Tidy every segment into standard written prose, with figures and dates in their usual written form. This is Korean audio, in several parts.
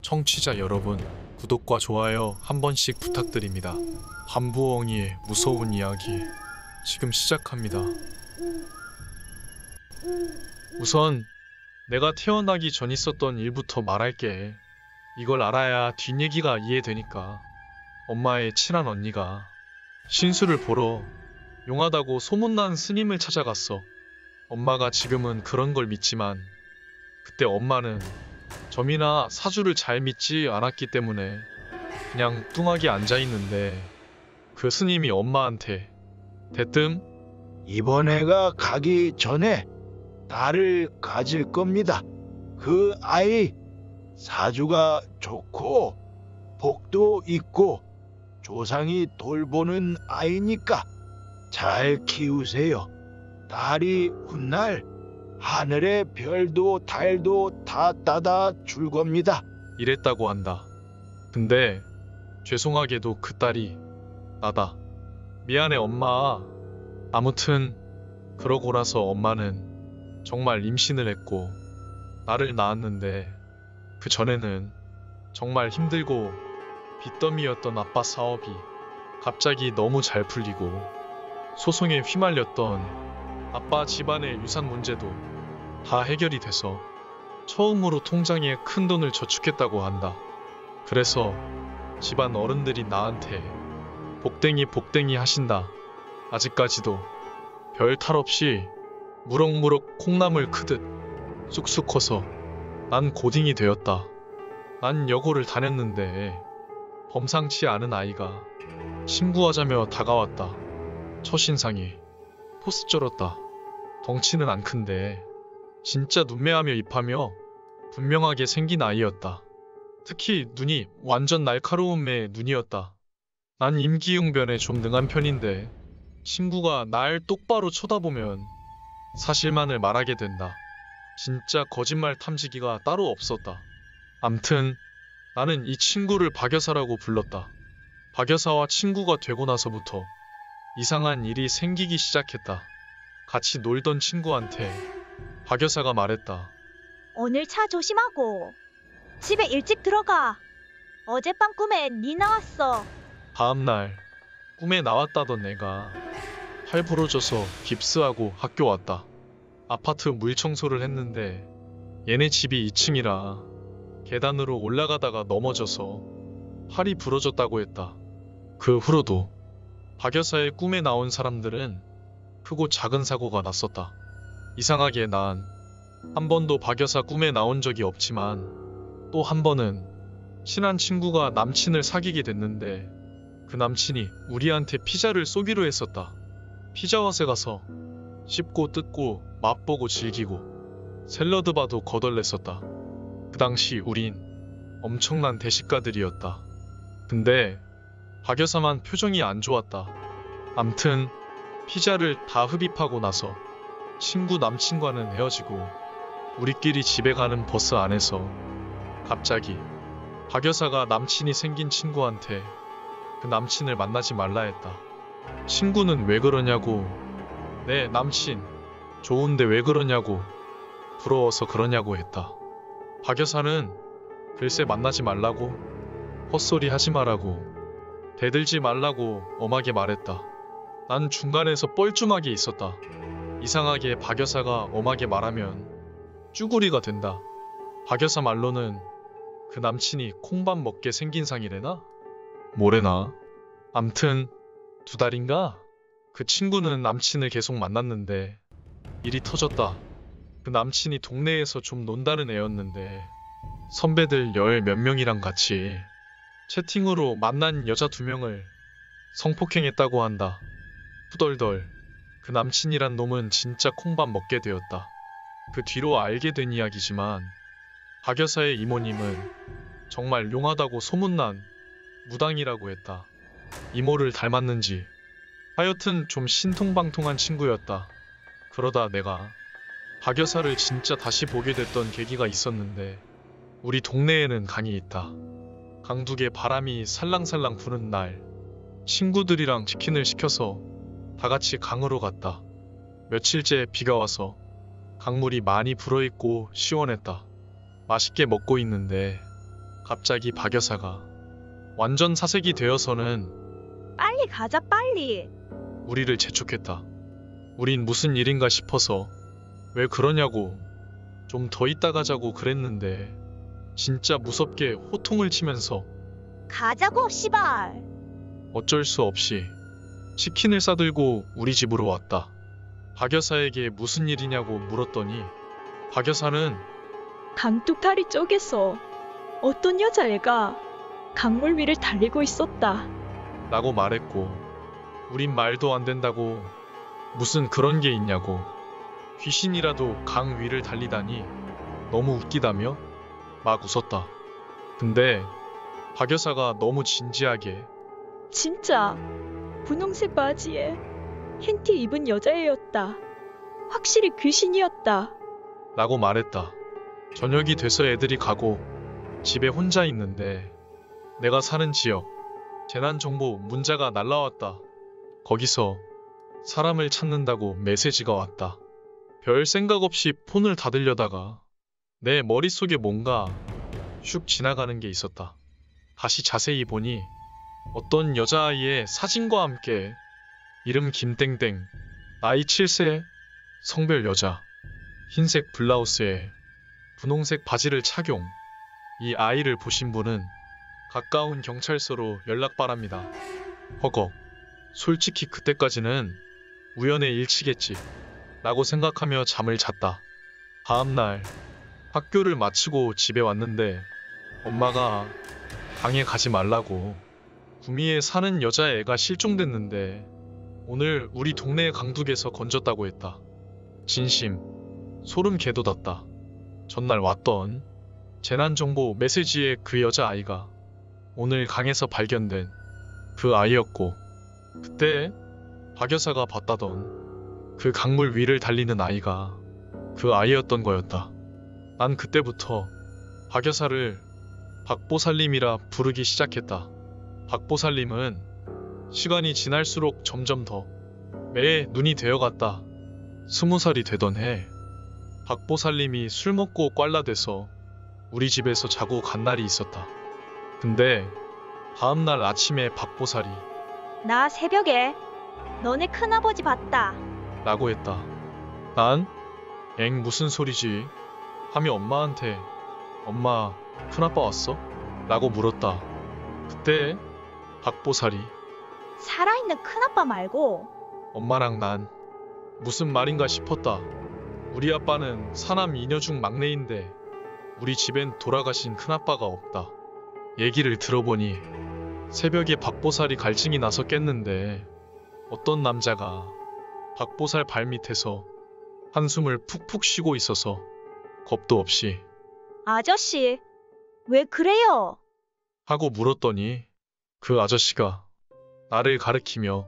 청취자 여러분, 구독과 좋아요 한 번씩 부탁드립니다. 한부엉이의 무서운 이야기 지금 시작합니다. 우선 내가 태어나기 전 있었던 일부터 말할게. 이걸 알아야 뒷얘기가 이해되니까. 엄마의 친한 언니가 신수를 보러 용하다고 소문난 스님을 찾아갔어. 엄마가 지금은 그런 걸 믿지만 그때 엄마는 점이나 사주를 잘 믿지 않았기 때문에 그냥 뚱하게 앉아있는데 그 스님이 엄마한테 대뜸 이번 해가 가기 전에 딸을 가질 겁니다. 그 아이 사주가 좋고 복도 있고 조상이 돌보는 아이니까 잘 키우세요. 딸이 훗날 하늘의 별도 달도 다 따다 줄 겁니다. 이랬다고 한다. 근데 죄송하게도 그 딸이 나다. 미안해 엄마. 아무튼 그러고 나서 엄마는 정말 임신을 했고 나를 낳았는데 그 전에는 정말 힘들고 빚더미였던 아빠 사업이 갑자기 너무 잘 풀리고 소송에 휘말렸던 아빠 집안의 유산 문제도 다 해결이 돼서 처음으로 통장에 큰 돈을 저축했다고 한다. 그래서 집안 어른들이 나한테 복댕이 하신다. 아직까지도 별 탈 없이 무럭무럭 콩나물 크듯 쑥쑥 커서 난 고딩이 되었다. 난 여고를 다녔는데 범상치 않은 아이가 친구하자며 다가왔다. 첫인상이 포스 쩔었다. 덩치는 안 큰데 진짜 눈매하며 입하며 분명하게 생긴 아이였다. 특히 눈이 완전 날카로운 매 눈이었다. 난 임기응변에 좀 능한 편인데 친구가 날 똑바로 쳐다보면 사실만을 말하게 된다. 진짜 거짓말 탐지기가 따로 없었다. 암튼 나는 이 친구를 박여사라고 불렀다. 박여사와 친구가 되고 나서부터 이상한 일이 생기기 시작했다. 같이 놀던 친구한테 박여사가 말했다. 오늘 차 조심하고 집에 일찍 들어가. 어젯밤 꿈에 네 나왔어. 다음날 꿈에 나왔다던 애가 팔 부러져서 깁스하고 학교 왔다. 아파트 물청소를 했는데 얘네 집이 2층이라 계단으로 올라가다가 넘어져서 팔이 부러졌다고 했다. 그 후로도 박여사의 꿈에 나온 사람들은 크고 작은 사고가 났었다. 이상하게 난 한 번도 박여사 꿈에 나온 적이 없지만 또 한 번은 친한 친구가 남친을 사귀게 됐는데 그 남친이 우리한테 피자를 쏘기로 했었다. 피자헛에 가서 씹고 뜯고 맛보고 즐기고 샐러드 바도 거덜냈었다. 그 당시 우린 엄청난 대식가들이었다. 근데 박여사만 표정이 안 좋았다. 암튼 피자를 다 흡입하고 나서 친구 남친과는 헤어지고 우리끼리 집에 가는 버스 안에서 갑자기 박여사가 남친이 생긴 친구한테 그 남친을 만나지 말라 했다. 친구는 왜 그러냐고, 내 남친 좋은데 왜 그러냐고, 부러워서 그러냐고 했다. 박여사는 글쎄 만나지 말라고, 헛소리 하지 말라고, 대들지 말라고 엄하게 말했다. 난 중간에서 뻘쭘하게 있었다. 이상하게 박여사가 엄하게 말하면 쭈구리가 된다. 박여사 말로는 그 남친이 콩밥 먹게 생긴 상이래나? 뭐래나? 암튼 2달인가? 그 친구는 남친을 계속 만났는데 일이 터졌다. 그 남친이 동네에서 좀 논다는 애였는데 선배들 열 몇 명이랑 같이 채팅으로 만난 여자 2명을 성폭행했다고 한다. 후덜덜. 그 남친이란 놈은 진짜 콩밥 먹게 되었다. 그 뒤로 알게 된 이야기지만 박여사의 이모님은 정말 용하다고 소문난 무당이라고 했다. 이모를 닮았는지 하여튼 좀 신통방통한 친구였다. 그러다 내가 박여사를 진짜 다시 보게 됐던 계기가 있었는데 우리 동네에는 강이 있다. 강둑에 바람이 살랑살랑 부는 날 친구들이랑 치킨을 시켜서 다같이 강으로 갔다. 며칠째 비가 와서 강물이 많이 불어있고 시원했다. 맛있게 먹고 있는데 갑자기 박 여사가 완전 사색이 되어서는 빨리 가자, 빨리. 우리를 재촉했다. 우린 무슨 일인가 싶어서 왜 그러냐고 좀 더 있다 가자고 그랬는데 진짜 무섭게 호통을 치면서 가자고, 씨발. 어쩔 수 없이 치킨을 싸들고 우리 집으로 왔다. 박 여사에게 무슨 일이냐고 물었더니 박 여사는 강둑다리 쪽에서 어떤 여자애가 강물 위를 달리고 있었다. 라고 말했고 우린 말도 안 된다고 무슨 그런 게 있냐고 귀신이라도 강 위를 달리다니 너무 웃기다며 막 웃었다. 근데 박 여사가 너무 진지하게 진짜 분홍색 바지에 흰 티 입은 여자애였다. 확실히 귀신이었다. 라고 말했다. 저녁이 돼서 애들이 가고 집에 혼자 있는데 내가 사는 지역 재난정보 문자가 날라왔다. 거기서 사람을 찾는다고 메시지가 왔다. 별 생각 없이 폰을 닫으려다가 내 머릿속에 뭔가 슉 지나가는 게 있었다. 다시 자세히 보니 어떤 여자아이의 사진과 함께 이름 김땡땡, 나이 7세, 성별 여자, 흰색 블라우스에 분홍색 바지를 착용. 이 아이를 보신 분은 가까운 경찰서로 연락 바랍니다. 허걱. 솔직히 그때까지는 우연의 일치겠지 라고 생각하며 잠을 잤다. 다음날 학교를 마치고 집에 왔는데 엄마가 강에 가지 말라고 구미에 사는 여자애가 실종됐는데 오늘 우리 동네 강둑에서 건졌다고 했다. 진심 소름 개돋았다. 전날 왔던 재난정보 메시지의 그 여자아이가 오늘 강에서 발견된 그 아이였고 그때 박 여사가 봤다던 그 강물 위를 달리는 아이가 그 아이였던 거였다. 난 그때부터 박 여사를 박보살님이라 부르기 시작했다. 박보살님은 시간이 지날수록 점점 더 매의 눈이 되어갔다. 20살이 되던 해 박보살님이 술 먹고 꽐라돼서 우리 집에서 자고 간 날이 있었다. 근데 다음날 아침에 박보살이 나 새벽에 너네 큰아버지 봤다. 라고 했다. 난 엥 무슨 소리지? 하며 엄마한테 엄마 큰아빠 왔어? 라고 물었다. 그때 박보살이 살아있는 큰아빠 말고 엄마랑 난 무슨 말인가 싶었다. 우리 아빠는 사남 2녀 중 막내인데 우리 집엔 돌아가신 큰아빠가 없다. 얘기를 들어보니 새벽에 박보살이 갈증이 나서 깼는데 어떤 남자가 박보살 발밑에서 한숨을 푹푹 쉬고 있어서 겁도 없이 아저씨, 왜 그래요? 하고 물었더니 그 아저씨가 나를 가리키며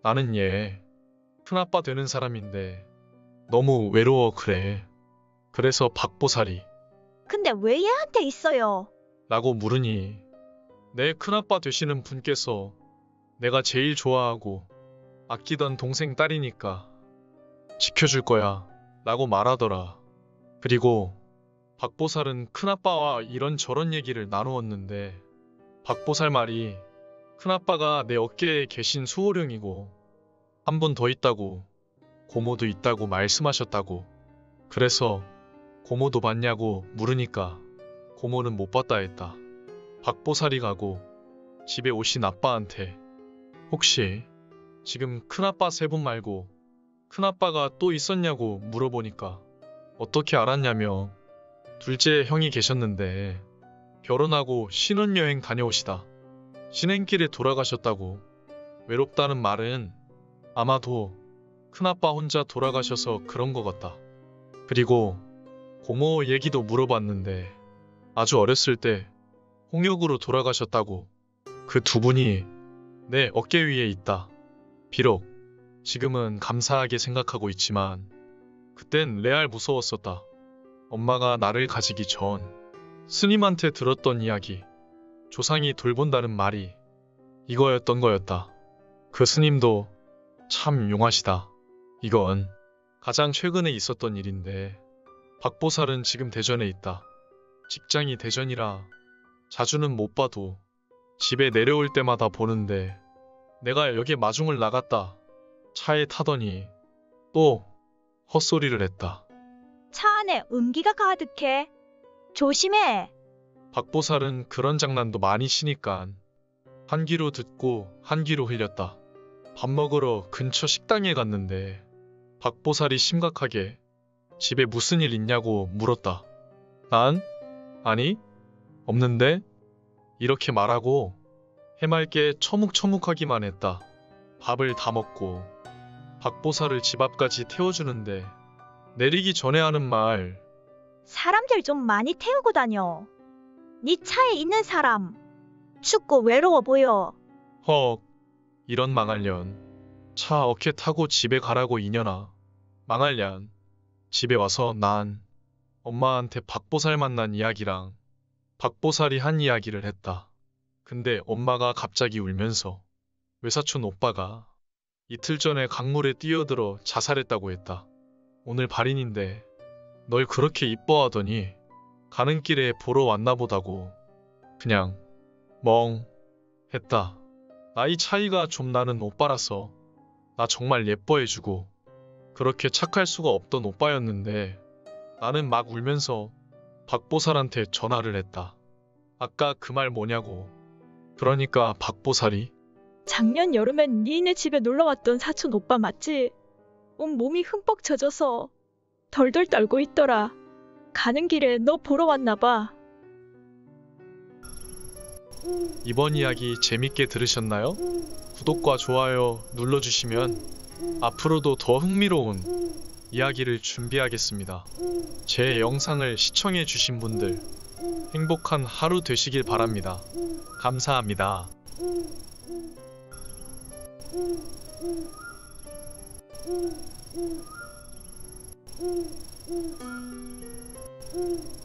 나는 얘 큰아빠 되는 사람인데 너무 외로워 그래. 그래서 박보살이 근데 왜 얘한테 있어요? 라고 물으니 내 큰아빠 되시는 분께서 내가 제일 좋아하고 아끼던 동생 딸이니까 지켜줄 거야 라고 말하더라. 그리고 박보살은 큰아빠와 이런저런 얘기를 나누었는데 박보살 말이 큰아빠가 내 어깨에 계신 수호령이고 한 분 더 있다고 고모도 있다고 말씀하셨다고. 그래서 고모도 봤냐고 물으니까 고모는 못 봤다 했다. 박보살이 가고 집에 오신 아빠한테 혹시 지금 큰아빠 세 분 말고 큰아빠가 또 있었냐고 물어보니까 어떻게 알았냐며 둘째 형이 계셨는데 결혼하고 신혼여행 다녀오시다 신행길에 돌아가셨다고. 외롭다는 말은 아마도 큰아빠 혼자 돌아가셔서 그런 것 같다. 그리고 고모 얘기도 물어봤는데 아주 어렸을 때 홍역으로 돌아가셨다고. 그 두 분이 내 어깨 위에 있다. 비록 지금은 감사하게 생각하고 있지만 그땐 레알 무서웠었다. 엄마가 나를 가지기 전 스님한테 들었던 이야기, 조상이 돌본다는 말이 이거였던 거였다. 그 스님도 참 용하시다. 이건 가장 최근에 있었던 일인데 박보살은 지금 대전에 있다. 직장이 대전이라 자주는 못 봐도 집에 내려올 때마다 보는데 내가 여기 마중을 나갔다 차에 타더니 또 헛소리를 했다. 차 안에 음기가 가득해. 조심해. 박보살은 그런 장난도 많이 치니까 한 귀로 듣고 한 귀로 흘렸다. 밥 먹으러 근처 식당에 갔는데 박보살이 심각하게 집에 무슨 일 있냐고 물었다. 난? 아니? 없는데? 이렇게 말하고 해맑게 처묵처묵하기만 했다. 밥을 다 먹고 박보살을 집 앞까지 태워주는데 내리기 전에 하는 말. 사람들 좀 많이 태우고 다녀. 네 차에 있는 사람 춥고 외로워 보여. 헉, 이런 망할년. 차 어케 타고 집에 가라고 이년아. 망할년. 집에 와서 난 엄마한테 박보살 만난 이야기랑 박보살이 한 이야기를 했다. 근데 엄마가 갑자기 울면서 외사촌 오빠가 이틀 전에 강물에 뛰어들어 자살했다고 했다. 오늘 발인인데 널 그렇게 이뻐하더니 가는 길에 보러 왔나 보다고. 그냥 멍 했다. 나이 차이가 좀 나는 오빠라서 나 정말 예뻐해주고 그렇게 착할 수가 없던 오빠였는데 나는 막 울면서 박보살한테 전화를 했다. 아까 그 말 뭐냐고. 그러니까 박보살이 작년 여름엔 니네 집에 놀러왔던 사촌 오빠 맞지? 온 몸이 흠뻑 젖어서 덜덜 떨고 있더라. 가는 길에 너 보러 왔나 봐. 이번 이야기 재밌게 들으셨나요? 구독과 좋아요 눌러주시면 앞으로도 더 흥미로운 이야기를 준비하겠습니다. 제 영상을 시청해주신 분들 행복한 하루 되시길 바랍니다. 감사합니다. 음.